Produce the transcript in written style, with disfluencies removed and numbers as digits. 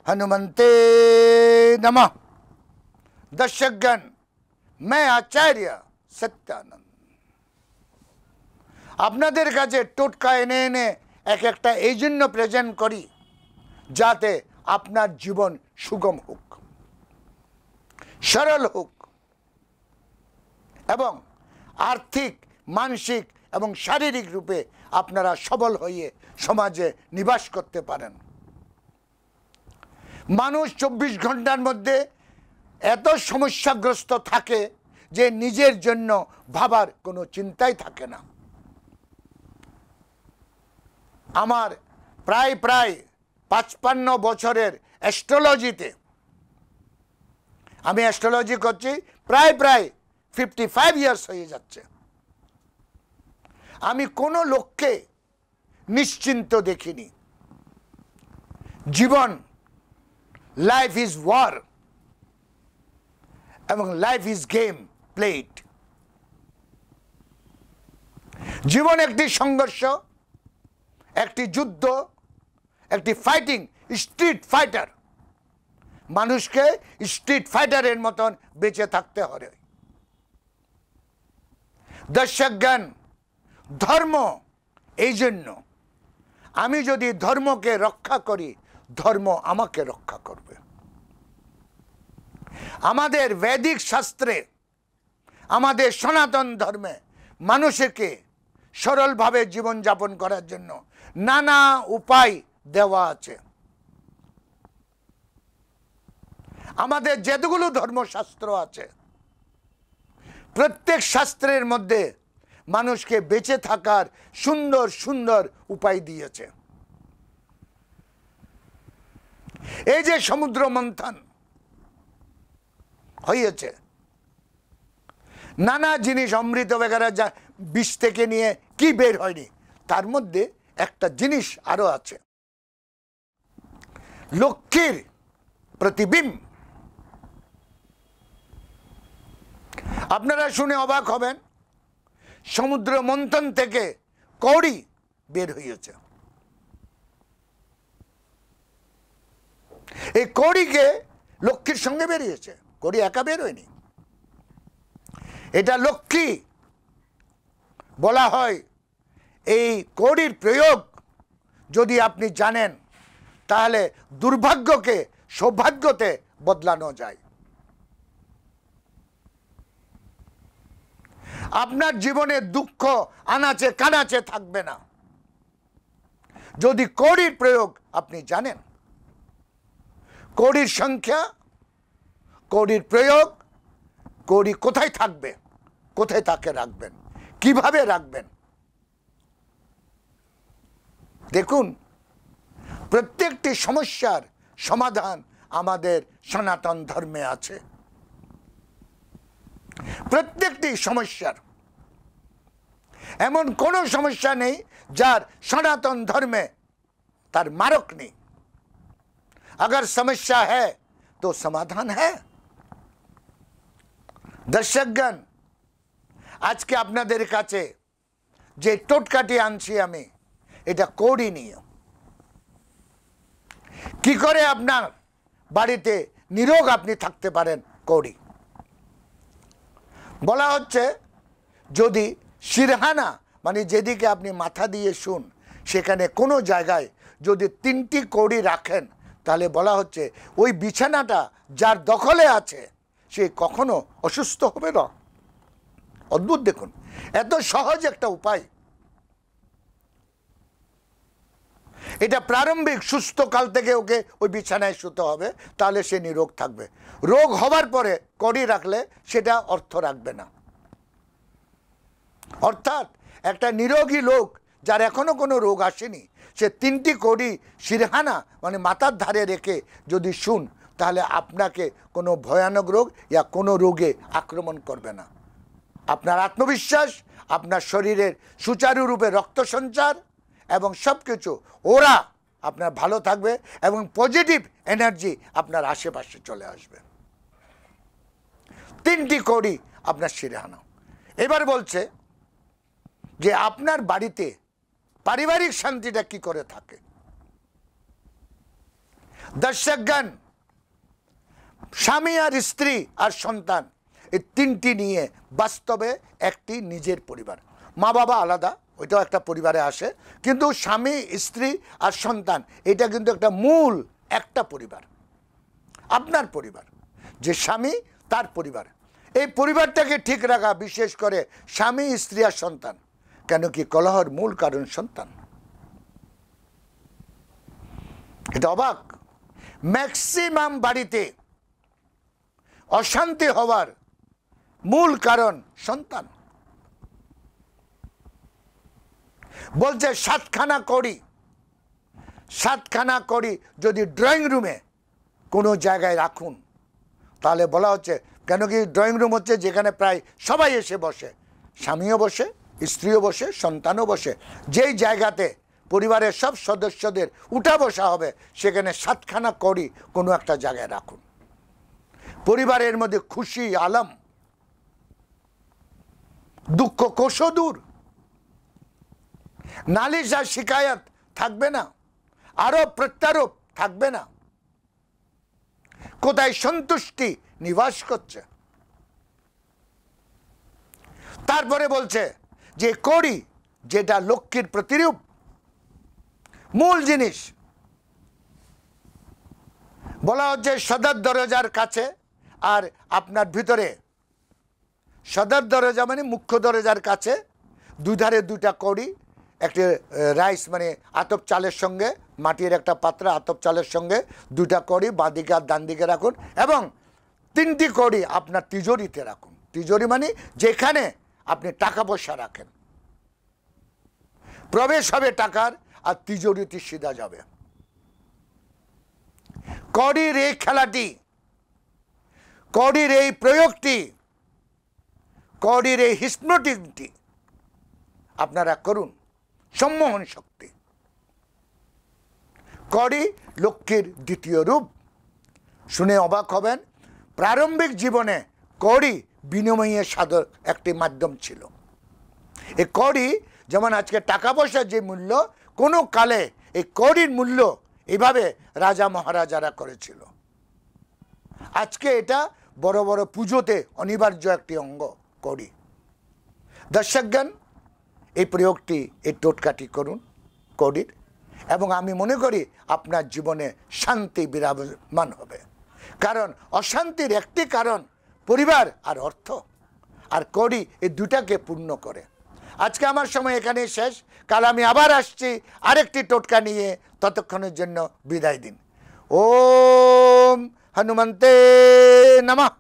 हनुमंते नमः। दर्शकगण, मैं आचार्य सत्यानंद আপনাদের কাছে টোটকা এনে এনে এক একটা এই জন্য প্রেজেন্ট করি যাতে আপনার জীবন সুগম হোক, সরল হোক এবং আর্থিক, মানসিক এবং শারীরিক রূপে আপনারা সবল হয়ে সমাজে নিবাস করতে পারেন। মানুষ 24 ঘন্টার মধ্যে এত সমস্যাগ্রস্ত থাকে যে নিজের জন্য ভাবার কোনো চিন্তাই থাকে না। আমার প্রায় 55 বছরের অ্যাস্ট্রোলজিতে, আমি অ্যাস্ট্রোলজি করছি প্রায় 55 ইয়ার্স হয়ে যাচ্ছে। আমি কোনো লোককে নিশ্চিন্ত দেখিনি। জীবন, লাইফ ইজ ওয়ার এবং লাইফ ইজ গেম প্লেড। জীবন একটি সংঘর্ষ, একটি যুদ্ধ, একটি ফাইটিং, স্ট্রিট ফাইটার। মানুষকে স্ট্রিট ফাইটারের মতন বেঁচে থাকতে হবে। দর্শকগণ, ধর্ম এই জন্য, আমি যদি ধর্মকে রক্ষা করি, ধর্ম আমাকে রক্ষা করবে। আমাদের বৈদিক শাস্ত্রে, আমাদের সনাতন ধর্মে মানুষকে সরলভাবে জীবনযাপন করার জন্য নানা উপায় দেওয়া আছে। আমাদের যেগুলো ধর্মশাস্ত্র আছে, প্রত্যেক শাস্ত্রের মধ্যে মানুষকে বেঁচে থাকার সুন্দর সুন্দর উপায় দিয়েছে। এই যে সমুদ্র মন্থন হয়েছে, নানা জিনিস অমৃত বেগারা যা বিষ থেকে নিয়ে কি বের হয়নি, তার মধ্যে একটা জিনিস আরো আছে, লক্ষ্মীর প্রতিবিম্ব। আপনারা শুনে অবাক হবেন, সমুদ্র মন্থন থেকে কৌড়ি বের হয়েছে। এই কৌড়িকে লক্ষ্মীর সঙ্গে বেরিয়েছে, কৌড়ি একা বের হয়নি। এটা লক্ষ্মী বলা হয়। এই কৌড়ির প্রয়োগ যদি আপনি জানেন, তাহলে দুর্ভাগ্যকে সৌভাগ্যতে বদলানো যায়। আপনার জীবনে দুঃখ আনাচে কানাচে থাকবে না যদি কৌড়ির প্রয়োগ আপনি জানেন। কৌড়ির সংখ্যা, কৌড়ির প্রয়োগ, কৌড়ি কোথায় থাকবে, কোথায় তাকে রাখবেন, কিভাবে রাখবেন। দেখুন, প্রত্যেকটি সমস্যার সমাধান আমাদের সনাতন ধর্মে আছে। প্রত্যেকটি সমস্যার, এমন কোনো সমস্যা নেই যার সনাতন ধর্মে তার মারক নেই। अगर समस्या है तो समाधान है। दर्शकगण, आज के আপনাদের কাছে যে টোটকাটি আনছি আমি, এটা কৌড়ি নিয়ে কি করে আপনার বাড়িতে নিরোগ আপনি থাকতে পারেন। কৌড়ি বলা হচ্ছে, যদি শিরহানা মানে যেদিকে আপনি মাথা দিয়ে শুন, সেখানে কোনো জায়গায় যদি 3টি কৌড়ি রাখেন, তাহলে বলা হচ্ছে ওই বিছানাটা যার দখলে আছে সে কখনো অসুস্থ হবে না। অদ্ভুত, দেখুন, এত সহজ একটা উপায়। এটা প্রারম্ভিক সুস্থ কাল থেকে ওকে ওই বিছানায় শুতে হবে, তাহলে সে নিরোগ থাকবে। রোগ হবার পরে কড়ি রাখলে সেটা অর্থ রাখবে না। অর্থাৎ একটা নিরোগী লোক যার এখনো কোনো রোগ আসেনি, সে 3টি কড়ি শিরহানা মানে মাথার ধারে রেখে যদি শুন, তাহলে আপনাকে কোনো ভয়ানক রোগ ইয়া কোনো রোগে আক্রমণ করবে না। আপনার আত্মবিশ্বাস, আপনার শরীরের সুচারুরূপে রক্ত সঞ্চার এবং সব কিছু ওরা আপনার ভালো থাকবে এবং পজিটিভ এনার্জি আপনার আশেপাশে চলে আসবে। 3টি কড়ি আপনার শিরহানা। এবার বলছে যে আপনার বাড়িতে পারিবারিক শান্তিটা কি করে থাকে। দর্শকগণ, স্বামী আর স্ত্রী আর সন্তান এই 3টি নিয়ে বাস্তবে একটি নিজের পরিবার। মা বাবা আলাদা, ওইটাও একটা পরিবারে আসে, কিন্তু স্বামী স্ত্রী আর সন্তান এটা কিন্তু একটা মূল একটা পরিবার, আপনার পরিবার। যে স্বামী তার পরিবার, এই পরিবারটাকে ঠিক রাখা, বিশেষ করে স্বামী স্ত্রী আর সন্তান। কেন কি কলহের মূল কারণ সন্তান। এটা অবাক, ম্যাক্সিমাম বাড়িতে অশান্তি হওয়ার মূল কারণ সন্তান। বলছে 7খানা কড়ি, 7খানা কড়ি যদি ড্রয়িং রুমে কোনো জায়গায় রাখুন, তাহলে বলা হচ্ছে, কেন কি ড্রয়িং রুম হচ্ছে যেখানে প্রায় সবাই এসে বসে, স্বামীও বসে, স্ত্রীও বসে, সন্তানও বসে, যেই জায়গাতে পরিবারের সব সদস্যদের উঠা বসা হবে, সেখানে 7খানা কড়ি কোনো একটা জায়গায় রাখুন। পরিবারের মধ্যে খুশি আলম, দুঃখ কোষদূর, নালিশ আর শিকায়ত থাকবে না, আরোপ প্রত্যারোপ থাকবে না, কোথায় সন্তুষ্টি নিবাস করছে। তারপরে বলছে যে কড়ি যেটা লক্ষ্মীর প্রতিরূপ, মূল জিনিস। বলা হচ্ছে সদর দরজার কাছে আর আপনার ভিতরে, সদর দরজা মানে মুখ্য দরজার কাছে দুধারে 2টা কড়ি, একটা রাইস মানে আতপ চালের সঙ্গে, মাটির একটা পাত্র আতপ চালের সঙ্গে 2টা কড়ি বাঁদিকে আর ডান দিকে রাখুন, এবং 3টি কড়ি আপনার তিজোরিতে রাখুন। তিজোরি মানে যেখানে আপনি টাকা পয়সা রাখেন, প্রবেশ হবে টাকার আর তিজোরিতে সিধা যাবে। কড়ির এই খেলাটি, কড়ির এই প্রয়োগটি, কড়ির এই হিপনোটিকটি আপনারা করুন। সম্মোহন শক্তি। কড়ি লক্ষ্মীর দ্বিতীয় রূপ। শুনে অবাক হবেন, প্রারম্ভিক জীবনে কড়ি বিনিময়ের সাধন একটি মাধ্যম ছিল। এই কড়ি যেমন আজকে টাকা পয়সার যে মূল্য, কোনো কালে এই কড়ির মূল্য এইভাবে রাজা মহারাজারা করেছিল। আজকে এটা বড় বড় পুজোতে অনিবার্য একটি অঙ্গ কড়ি। দর্শকগণ, এই প্রয়োগটি, এই টোটকাটি করুন কড়ির, এবং আমি মনে করি আপনার জীবনে শান্তি বিরাজমান হবে। কারণ অশান্তির একটি কারণ পরিবার আর অর্থ, আর কড়ি এই দুটাকে পূর্ণ করে। আজকে আমার সময় এখানেই শেষ। কাল আমি আবার আসছি আরেকটি টোটকা নিয়ে। ততক্ষণের জন্য বিদায় দিন। ওম হনুমন্তে নমঃ।